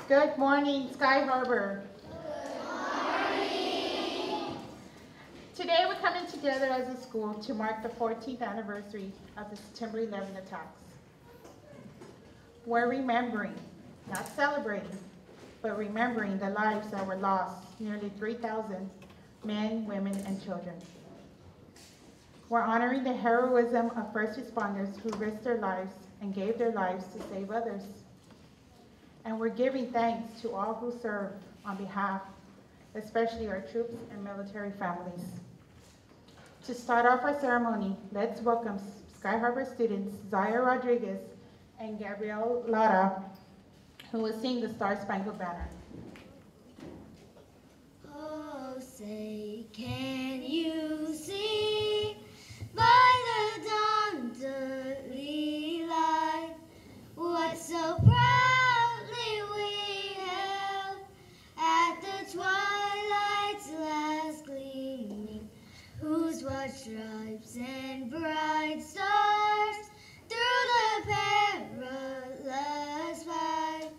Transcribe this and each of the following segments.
Good morning, Sky Harbor. Good morning. Today we're coming together as a school to mark the 14th anniversary of the September 11 attacks. We're remembering, not celebrating, but remembering the lives that were lost, nearly 3,000 men, women, and children. We're honoring the heroism of first responders who risked their lives and gave their lives to save others. And we're giving thanks to all who serve on behalf, especially our troops and military families. To start off our ceremony, let's welcome Sky Harbor students Zaya Rodriguez and Gabrielle Lara, who will sing the Star Spangled Banner. Oh, say, can you see by the dawn's early light what so proudly we held at the twilight's last gleaming, whose broad stripes and bright stars through the perilous fight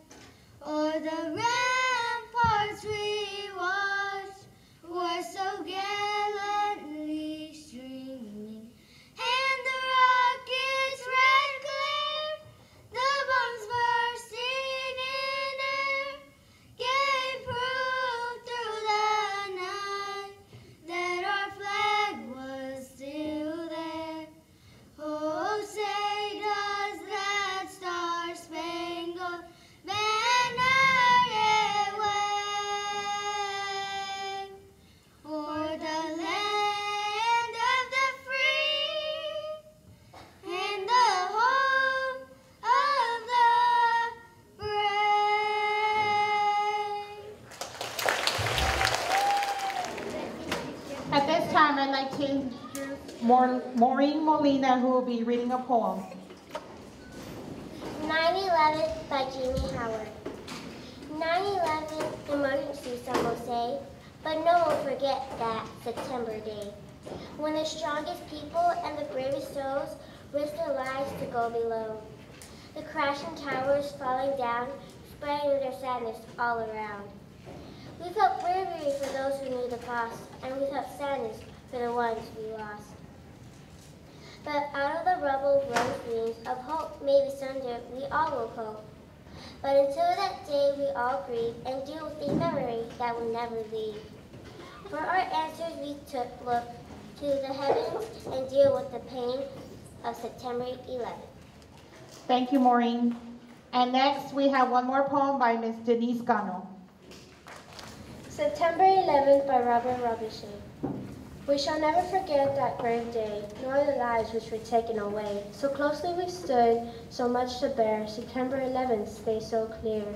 o'er the ramparts we watched were so gallantly streaming, and the rockets' red glare, the bombs bursting in air, gave proof through the night that our flag was still there. Oh, say does that star-spangled banner yet wave o'er the land of the free and the home of the brave. At this time, I'd like to introduce Maureen Molina, who will be reading a poem. 9/11 by Jamie Howard. 9/11 emergency, some will say, but no one will forget that September day, when the strongest people and the bravest souls risked their lives to go below. The crashing towers falling down, spreading their sadness all around. We felt bravery for those who knew the cost, and we felt sadness for the ones we lost. But out of the rubble rose gleams of hope. Maybe someday we all will hope. But until that day, we all grieve and deal with the memory that will never leave. For our answers, we look to the heavens and deal with the pain of September 11th. Thank you, Maureen. And next, we have one more poem by Miss Denise Gano. September 11th by Robert Robichaud. We shall never forget that brave day, nor the lives which were taken away. So closely we stood, so much to bear, September 11th stays so clear.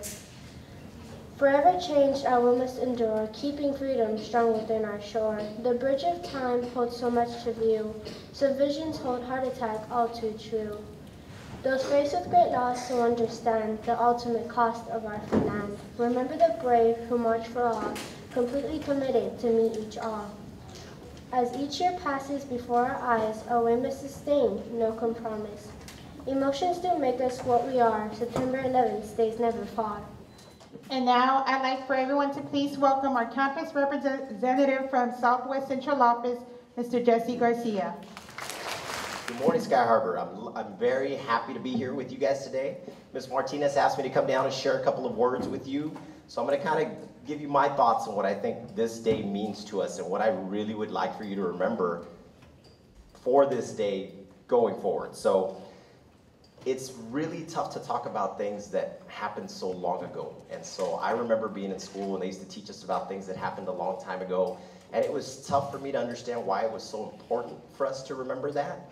Forever changed our will must endure, keeping freedom strong within our shore. The bridge of time holds so much to view, so visions hold heart attack all too true. Those faced with great loss will understand the ultimate cost of our free land. Remember the brave who march for all, completely committed to meet each all. As each year passes before our eyes, our way must sustain, no compromise. Emotions do make us what we are. September 11th stays never far. And now, I'd like for everyone to please welcome our campus representative from Southwest Central Office, Mr. Jesse Garcia. Good morning, Sky Harbor. I'm very happy to be here with you guys today. Ms. Martinez asked me to come down and share a couple of words with you. So I'm going to kind of give you my thoughts on what I think this day means to us and what I really would like for you to remember for this day going forward. So it's really tough to talk about things that happened so long ago. And so I remember being in school and they used to teach us about things that happened a long time ago. And it was tough for me to understand why it was so important for us to remember that.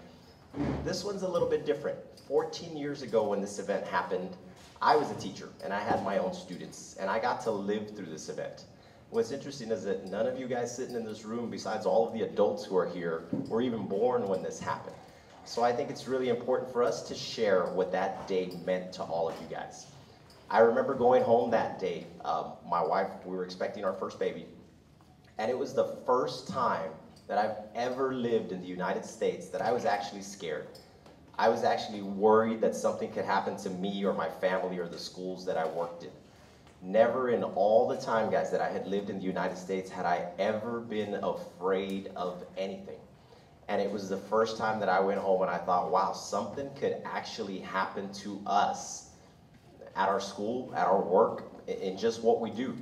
This one's a little bit different. 14 years ago when this event happened, I was a teacher and I had my own students and I got to live through this event. What's interesting is that none of you guys sitting in this room, besides all of the adults who are here, were even born when this happened. So I think it's really important for us to share what that day meant to all of you guys. I remember going home that day. My wife, we were expecting our first baby, and it was the first time that I've ever lived in the United States that I was actually scared. I was actually worried that something could happen to me or my family or the schools that I worked in. Never in all the time, guys, that I had lived in the United States had I ever been afraid of anything. And it was the first time that I went home and I thought, wow, something could actually happen to us at our school, at our work, in just what we do.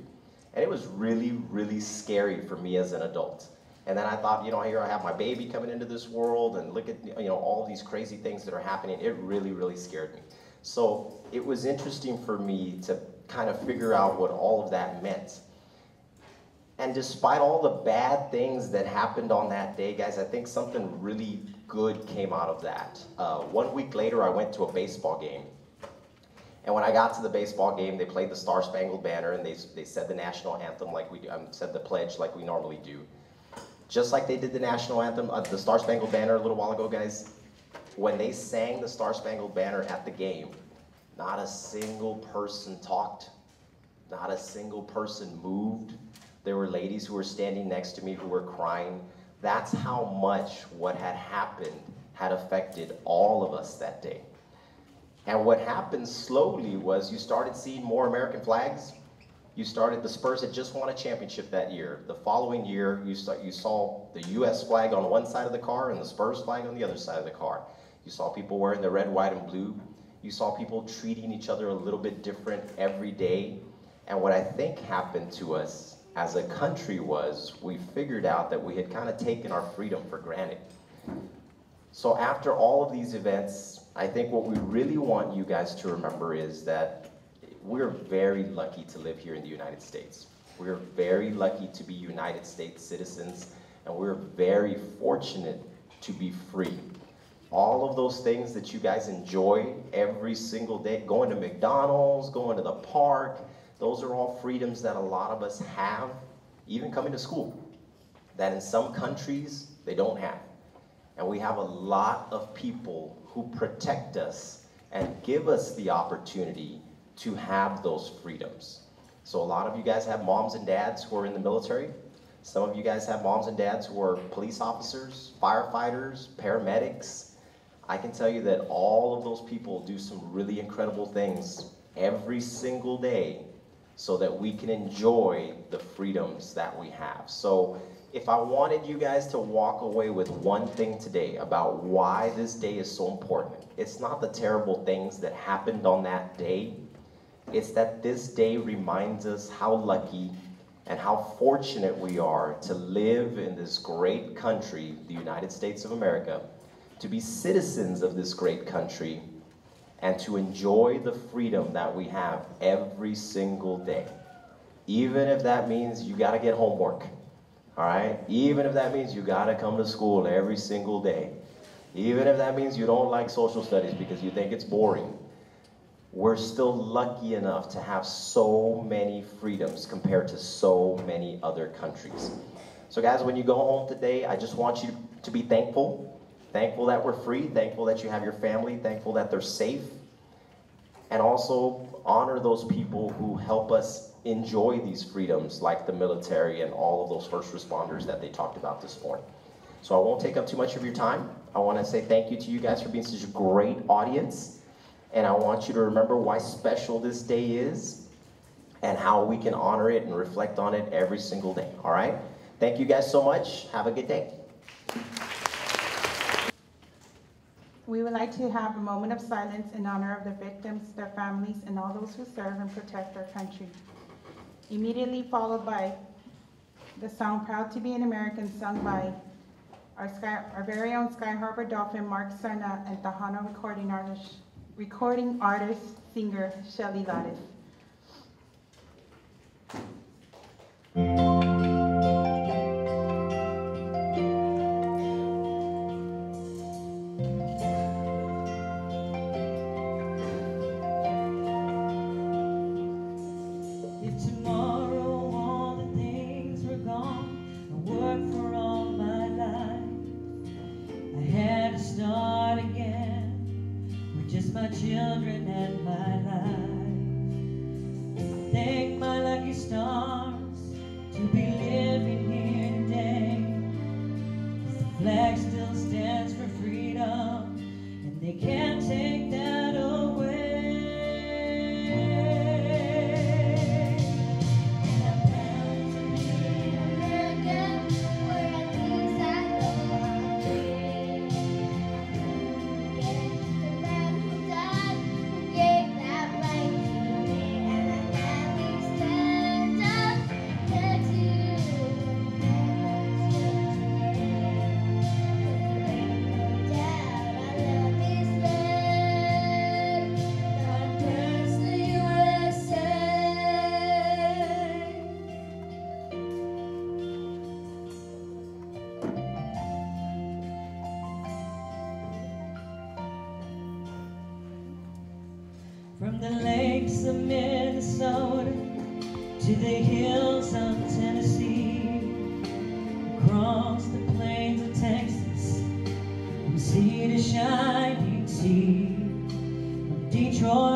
And it was really, really scary for me as an adult. And then I thought, here I have my baby coming into this world, and look at, all these crazy things that are happening. It really, really scared me. So it was interesting for me to kind of figure out what all of that meant. And despite all the bad things that happened on that day, guys, I think something really good came out of that. 1 week later, I went to a baseball game. And when I got to the baseball game, they played the Star Spangled Banner, and they said the national anthem like we do, said the pledge like we normally do. Just like they did the national anthem, the Star Spangled Banner a little while ago, guys, when they sang the Star Spangled Banner at the game, not a single person talked. Not a single person moved. There were ladies who were standing next to me who were crying. That's how much what had happened had affected all of us that day. And what happened slowly was you started seeing more American flags. The Spurs had just won a championship that year. The following year, you saw the U.S. flag on one side of the car and the Spurs flag on the other side of the car. You saw people wearing the red, white, and blue. You saw people treating each other a little bit different every day. And what I think happened to us as a country was we figured out that we had kind of taken our freedom for granted. So after all of these events, I think what we really want you guys to remember is that we're very lucky to live here in the United States. We're very lucky to be United States citizens, and we're very fortunate to be free. All of those things that you guys enjoy every single day, going to McDonald's, going to the park, those are all freedoms that a lot of us have, even coming to school, that in some countries they don't have. And we have a lot of people who protect us and give us the opportunity to have those freedoms. So a lot of you guys have moms and dads who are in the military. Some of you guys have moms and dads who are police officers, firefighters, paramedics. I can tell you that all of those people do some really incredible things every single day so that we can enjoy the freedoms that we have. So if I wanted you guys to walk away with one thing today about why this day is so important, it's not the terrible things that happened on that day. It's that this day reminds us how lucky and how fortunate we are to live in this great country, the United States of America, to be citizens of this great country, and to enjoy the freedom that we have every single day. Even if that means you gotta get homework, all right? Even if that means you gotta come to school every single day. Even if that means you don't like social studies because you think it's boring. We're still lucky enough to have so many freedoms compared to so many other countries. So guys, when you go home today, I just want you to be thankful. Thankful that we're free, thankful that you have your family, thankful that they're safe, and also honor those people who help us enjoy these freedoms, like the military and all of those first responders that they talked about this morning. So I won't take up too much of your time. I want to say thank you to you guys for being such a great audience, and I want you to remember why special this day is and how we can honor it and reflect on it every single day, all right? Thank you guys so much. Have a good day. We would like to have a moment of silence in honor of the victims, their families, and all those who serve and protect our country. Immediately followed by the song Proud to be an American, sung by our very own Sky Harbor Dolphin, Mark Sarna, and Tejano recording artist, singer, Shelly Lattis. My children and my life. Thank my lucky stars to be living here today. 'Cause the flag still stands for freedom, and they can't take that away. lakes of Minnesota to the hills of Tennessee, across the plains of Texas, from sea to shining sea, from Detroit